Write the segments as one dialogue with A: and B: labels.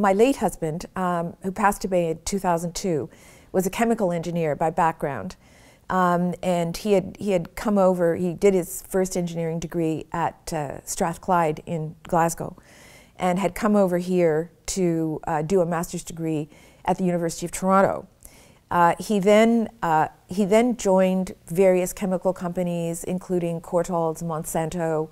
A: my late husband, who passed away in 2002, was a chemical engineer by background. And he had come over, he did his first engineering degree at Strathclyde in Glasgow, and had come over here to do a master's degree at the University of Toronto. He then joined various chemical companies, including Courtaulds, Monsanto,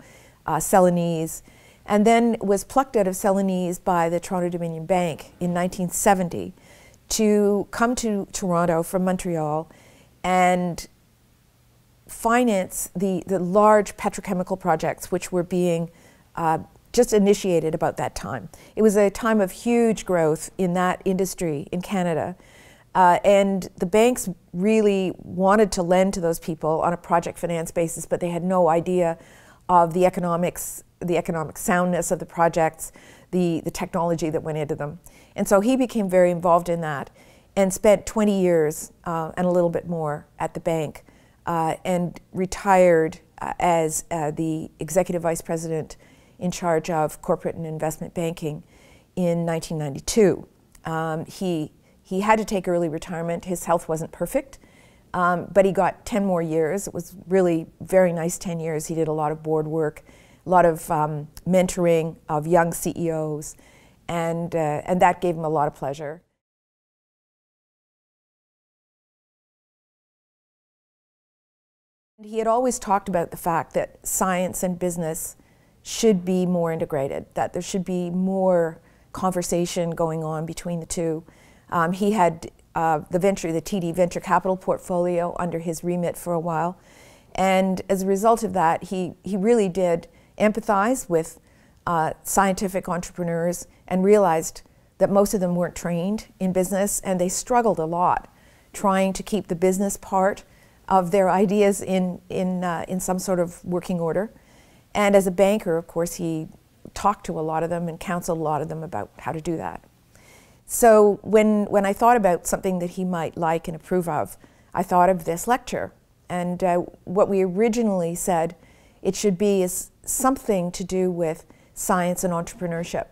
A: Celanese, and then was plucked out of Celanese by the Toronto-Dominion Bank in 1970 to come to Toronto from Montreal and finance the large petrochemical projects which were being just initiated about that time. It was a time of huge growth in that industry in Canada. And the banks really wanted to lend to those people on a project finance basis, but they had no idea of the economic soundness of the projects, the technology that went into them. And so he became very involved in that and spent 20 years and a little bit more at the bank and retired as the executive vice president in charge of corporate and investment banking in 1992. He had to take early retirement. His health wasn't perfect, but he got 10 more years. It was really very nice 10 years. He did a lot of board work, a lot of mentoring of young CEOs, and that gave him a lot of pleasure. He had always talked about the fact that science and business should be more integrated, that there should be more conversation going on between the two. He had the TD venture capital portfolio under his remit for a while, and as a result of that, he really did empathize with scientific entrepreneurs and realized that most of them weren't trained in business, and they struggled a lot trying to keep the business part of their ideas in some sort of working order. And as a banker, of course, he talked to a lot of them and counseled a lot of them about how to do that. So when I thought about something that he might like and approve of, I thought of this lecture. And what we originally said it should be is something to do with science and entrepreneurship.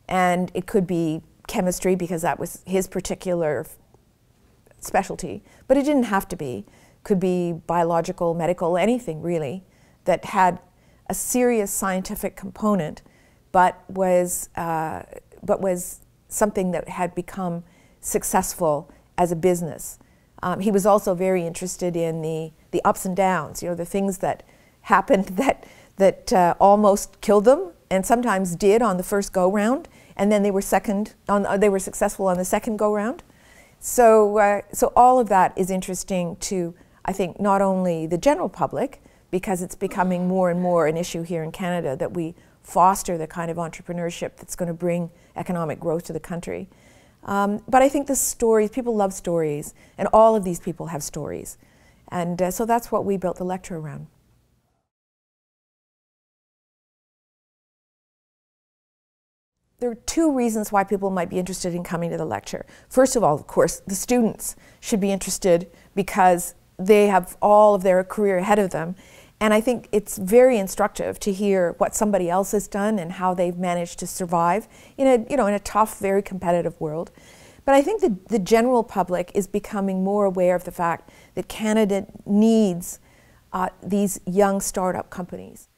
A: And it could be chemistry, because that was his particular specialty, but it didn't have to be. Could be biological, medical, anything really that had a serious scientific component, but was something that had become successful as a business. He was also very interested in the ups and downs, you know, the things that happened that almost killed them, and sometimes did on the first go-round, and then they were successful on the second go-round. So all of that is interesting to, I think, not only the general public, because it's becoming more and more an issue here in Canada that we foster the kind of entrepreneurship that's going to bring economic growth to the country. But I think the stories, people love stories, and all of these people have stories. And so that's what we built the lecture around. There are two reasons why people might be interested in coming to the lecture. First of all, of course, the students should be interested because they have all of their career ahead of them. And I think it's very instructive to hear what somebody else has done and how they've managed to survive in a tough, very competitive world. But I think the general public is becoming more aware of the fact that Canada needs these young startup companies.